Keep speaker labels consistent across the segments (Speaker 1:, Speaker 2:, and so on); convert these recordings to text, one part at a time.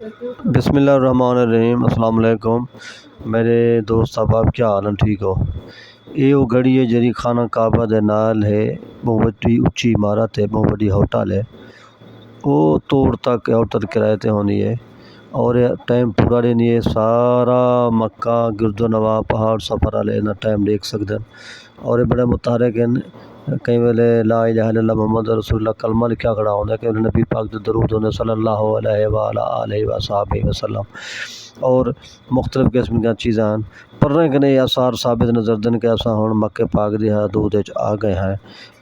Speaker 1: بسم اللہ الرحمن الرحیم۔ السلام علیکم میرے دوست احباب، کیا حال ہیں؟ ٹھیک ہو؟ یہ وہ گھڑی ہے جی خانہ کعبہ دے نال ہے، بہت بڑی اچھی عمارت ہے، بہت بڑی ہوٹل ہے، وہ توڑ تک ہوٹل کرائے تے ہونی ہے اور ٹائم پورا نہیں ہے، سارا مکہ گرد و نواح پہاڑ سفر والے نہ ٹائم دیکھ سکتے ہیں اور یہ بڑے متحرک ہیں۔ کئی ویلے لا الہ الا اللہ محمد رسول اللہ کلمہ لکھا کھڑا ہوتا ہے، کہ نبی پاک دے درود ہونے صلی اللہ علیہ وآلہ آلہ وصحبہ وسلم، اور مختلف قسم کی چیزاں پر رہے کہ نہیں آثار ثابت نظر دن کہ ایسا ہوں مکہ پاک دی حدود آ گئے ہیں۔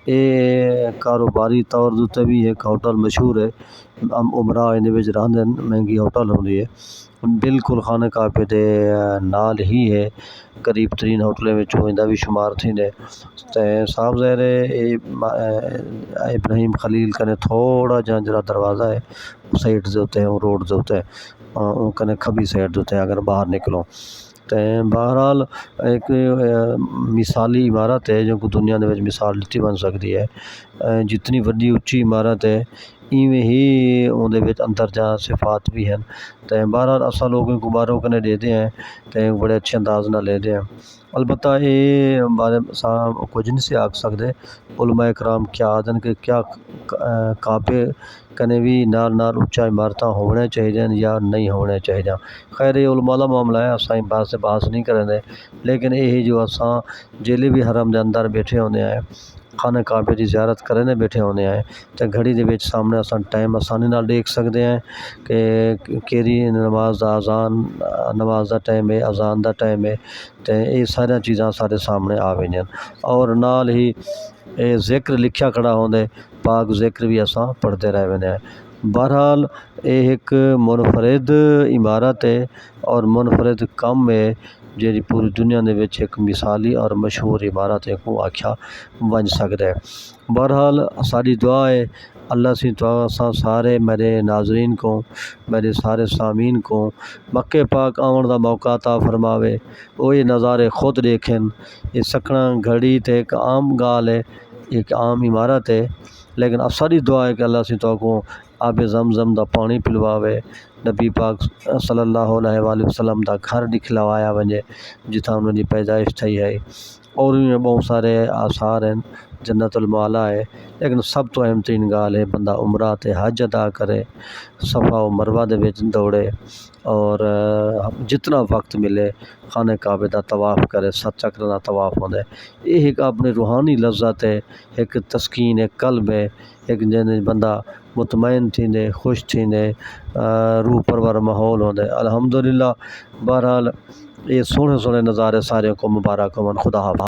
Speaker 1: یہ کاروباری طور تے بھی ایک ہوٹل مشہور ہے، عمرہ ان وچ رہندے، مہنگی ہوٹل ہوندی ہے، بالکل خانہ کعبے دے نال ہی ہے، قریب ترین ہوٹلیں وچ ہوندہ بھی شمار تھی نے تے صاحب ظاہر ہے۔ ابراہیم خلیل کنے تھوڑا جہاں دروازہ ہے سائڈ دے اوتے، روڈ دے اوتے، اون کنے کھبی سائڈ دے اوتے اگر باہر نکلو تے بہرحال ایک مثالی عمارت ہے جو کہ دنیا دے وچ مثال دتی بن سکتی ہے۔ جتنی وڈی اچھی عمارت ہے ایویں ہی اون دے وچ اندر جا صفات بھی ہیں تے بہرحال اساں لوگوں کو باہروں کنے دیتے ہیں تے بڑے اچھے انداز نال لیتے ہیں۔ البتہ یہ بارے کچھ نہیں سے آکھ سکتے، علماء کرام کیا آدن کہ کیا کعبے کنے بھی نال نال اچھا عمارتاں ہونے چاہیے یا نہیں ہونے چاہیے۔ خیر یہ علماء دا معاملہ ہے، اساں بحث نہیں کریں دے، لیکن یہی جو اساں جیلے بھی حرم دے اندر بیٹھے ہوندے ہیں، خانہ کعبے دی زیارت کرنے بیٹھے ہوندے ہیں تے گھڑی دے وچ سامنے اساں ٹائم آسانی نال دیکھ سکتے ہیں کہ کیڑی نماز دا اذان نماز دا ٹائم ہے، اذان دا ٹائم ہے تے یہ ساری چیزاں سارے سامنے آ وینیاں، اور نال ہی ذکر لکھیا کھڑا ہوندے، پاک ذکر بھی اساں پڑھتے رہ ویندے ہیں۔ بہرحال یہ ایک منفرد عمارت ہے اور منفرد کم ہے جیڑی پوری دنیا دے وچ ایک مثالی اور مشہور عمارت ہے کو آکھیا بن سکدا ہے۔ بہرحال ساری دعا ہے اللہ سی دعا سارے میرے ناظرین کو، میرے سارے سامعین کو مکہ پاک آون دا موقع عطا فرماوے، وہ یہ نظارے خود دیکھیں۔ یہ سکھنا گھڑی تے ایک عام گال ہے، ایک عام عمارت ہے، لیکن ساری دعا ہے کہ اللہ سی دعا کو آب زمزم دا پانی پلواوے، نبی پاک صلی اللہ علیہ وآلہ وسلم دا گھر دکھلاوایا ونجے جتھاں انہوں دی پیدائش تھی ہے، اور بھی بہت سارے آثار ہیں، جنت المعلیٰ ہے، لیکن سب تو اہم ترین گال ہے بندہ عمرہ تے حج ادا کرے، صفا و مروہ دے وچ دوڑے اور جتنا وقت ملے خانہ کعبے دا طواف کرے، 7 چکر دا طواف ہوندا ہے۔ یہ ایک اپنی روحانی لذت ہے، ایک تسکین قلب ہے، ایک جن بندہ مطمئن تھیندے، خوش تھیندے، روح پرور ماحول ہوندے الحمدللہ۔ بہرحال یہ سونے سونے نظارے سارے کو مبارک ہون۔ خدا حافظ۔